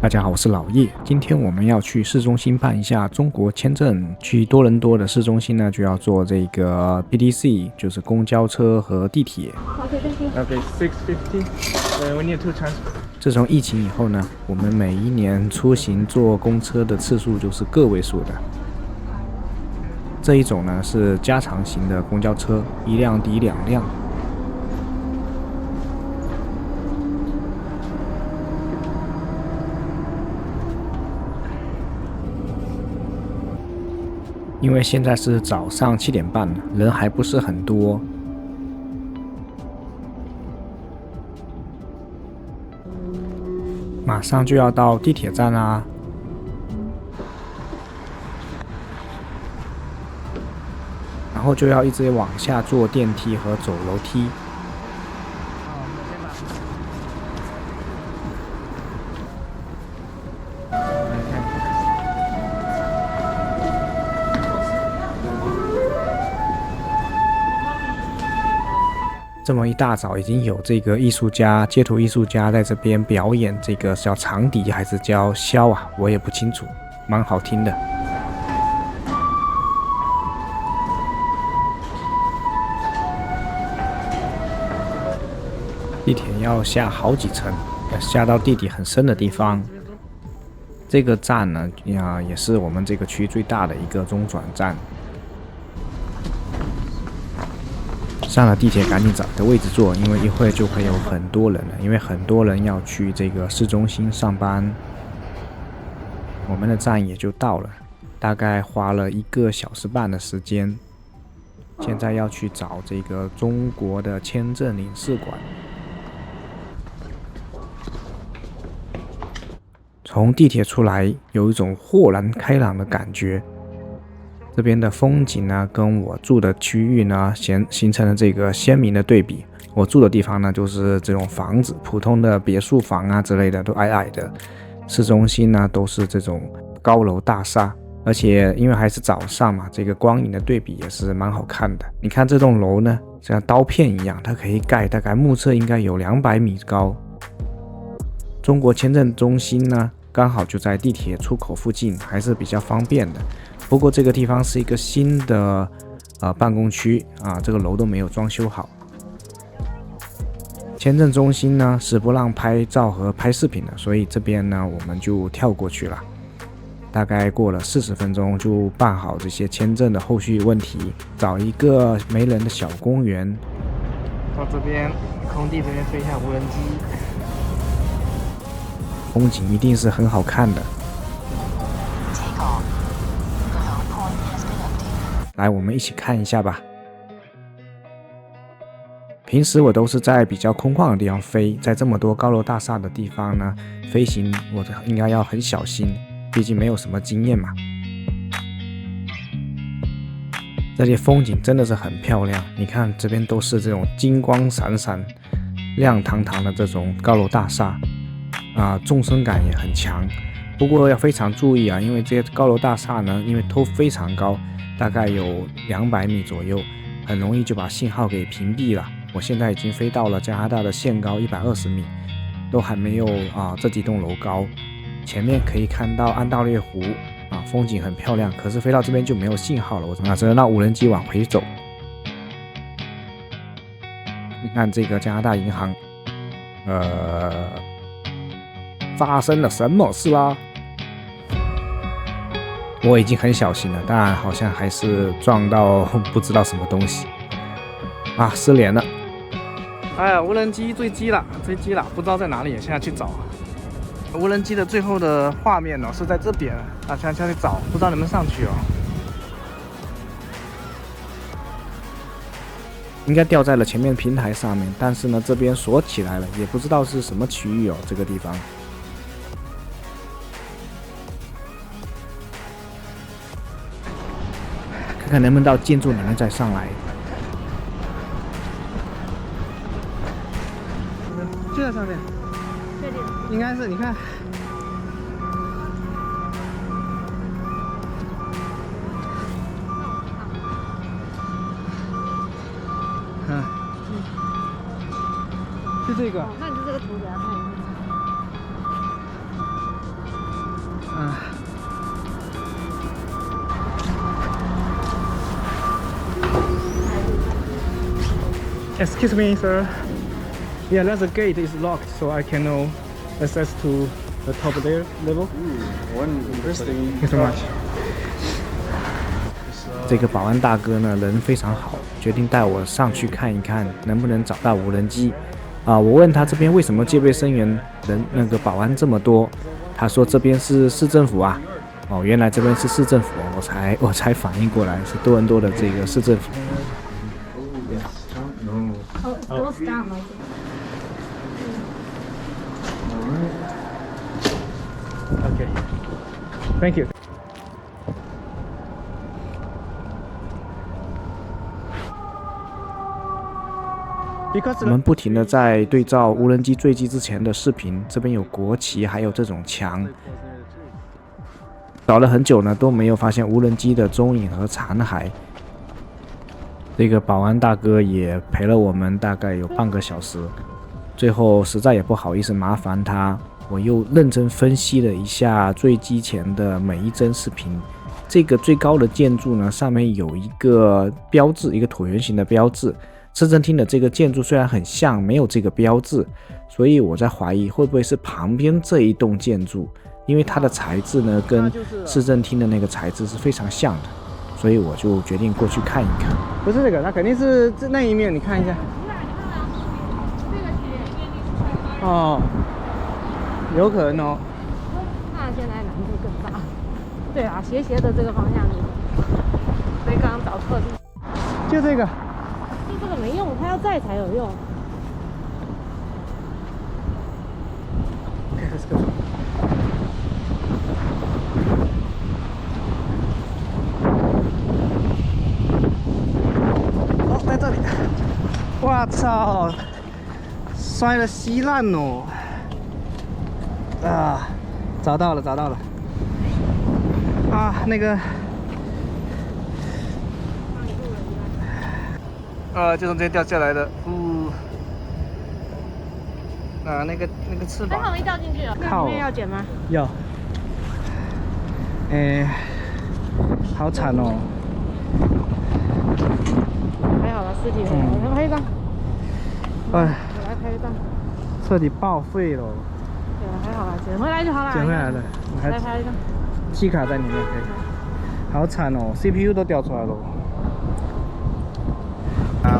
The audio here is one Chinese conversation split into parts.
大家好，我是老叶。今天我们要去市中心办一下中国签证。去多伦多的市中心呢，就要坐这个 PTC， 就是公交车和地铁。Okay, 650. We need two transport. 自从疫情以后呢，我们每一年出行坐公车的次数就是个位数的。这一种呢是加长型的公交车，一辆抵2辆。因为现在是早上7点半，人还不是很多。马上就要到地铁站啦，然后就要一直往下坐电梯和走楼梯。这么一大早已经有这个艺术家、街头艺术家在这边表演，这个叫长笛还是叫箫啊？我也不清楚，蛮好听的。地铁要下好几层，下到地底很深的地方。这个站呢，也是我们这个区最大的一个中转站。上了地铁赶紧找个位置坐，因为一会儿就会有很多人了，因为很多人要去这个市中心上班。我们的站也就到了，大概花了1个小时半的时间。现在要去找这个中国的签证领事馆。从地铁出来，有一种豁然开朗的感觉。这边的风景呢，跟我住的区域呢，形成了这个鲜明的对比。我住的地方呢，就是这种房子，普通的别墅房啊之类的，都矮矮的。市中心呢，都是这种高楼大厦，而且因为还是早上嘛，这个光影的对比也是蛮好看的。你看这栋楼呢，像刀片一样，它可以盖大概目测应该有200米高。中国签证中心呢，刚好就在地铁出口附近，还是比较方便的。不过这个地方是一个新的办公区啊，这个楼都没有装修好。签证中心呢是不让拍照和拍视频的，所以这边呢我们就跳过去了。大概过了40分钟就办好这些签证的后续问题，找一个没人的小公园。到这边空地这边飞一下无人机，风景一定是很好看的。来，我们一起看一下吧。平时我都是在比较空旷的地方飞，在这么多高楼大厦的地方呢，飞行我应该要很小心，毕竟没有什么经验嘛。这里风景真的是很漂亮，你看这边都是这种金光闪闪、亮堂堂的这种高楼大厦啊，纵深感也很强。不过要非常注意啊，因为这些高楼大厦呢，因为都非常高。大概有200米左右，很容易就把信号给屏蔽了。我现在已经飞到了加拿大的限高120米，都还没有这几栋楼高。前面可以看到安大略湖啊，风景很漂亮，可是飞到这边就没有信号了，我只能让无人机往回走。你看这个加拿大银行，发生了什么事啦？我已经很小心了，但好像还是撞到不知道什么东西啊，失联了。哎呀，无人机坠机了，不知道在哪里，现在去找。无人机的最后的画面呢是在这边啊，现在去找，不知道能不能上去哦。应该掉在了前面平台上面，但是呢这边锁起来了，也不知道是什么区域哦，这个地方。看看能不能到建筑里面再上来。就在上面，确定？应该是，你看。就这个。那你就这个图给他看一下。Excuse me, sir. Yeah, that's the gate is locked, so I cannot access to the top there level. Interesting. Thank you so much. 这个保安大哥呢，人非常好，决定带我上去看一看，能不能找到无人机。我问他这边为什么戒备森严，人那个保安这么多，他说这边是市政府啊。原来这边是市政府，我才反应过来是多伦多的这个市政府。Those down like Okay. Thank you. 我们不停的在对照无人机坠机之前的视频，这边有国旗，还有这种墙，找了很久呢，都没有发现无人机的踪影和残骸。这个保安大哥也陪了我们大概有半个小时，最后实在也不好意思麻烦他，我又认真分析了一下坠机前的每一帧视频。这个最高的建筑呢，上面有一个标志，一个椭圆形的标志。市政厅的这个建筑虽然很像，没有这个标志，所以我在怀疑会不会是旁边这一栋建筑，因为它的材质呢跟市政厅的那个材质是非常像的，所以我就决定过去看一看。不是这个，它肯定是那一面，你看一下。哦，有可能哦。那现在难度更大。对啊，斜斜的这个方向是，所以刚刚找错地。就这个。这个没用，它要在才有用。Okay, let's go. 哦，在这里。我操！摔得稀烂哦！啊，找到了，找到了。那个。就从这掉下来的，那个翅膀，还好没掉进去啊。靠，里面要剪吗？要。好惨哦。还好了，尸体没有。我来拍一张。我来拍一张。彻底报废了。对啊，还好啦，捡回来就好了。捡回来了，来拍一张。T 卡在里面可以。好惨哦 ，CPU 都掉出来了。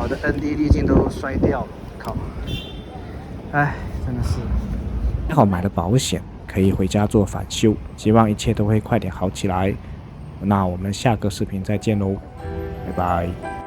我的 ND 滤镜都摔掉了，靠！真的是。还好买了保险，可以回家做返修，希望一切都会快点好起来。那我们下个视频再见喽，拜拜。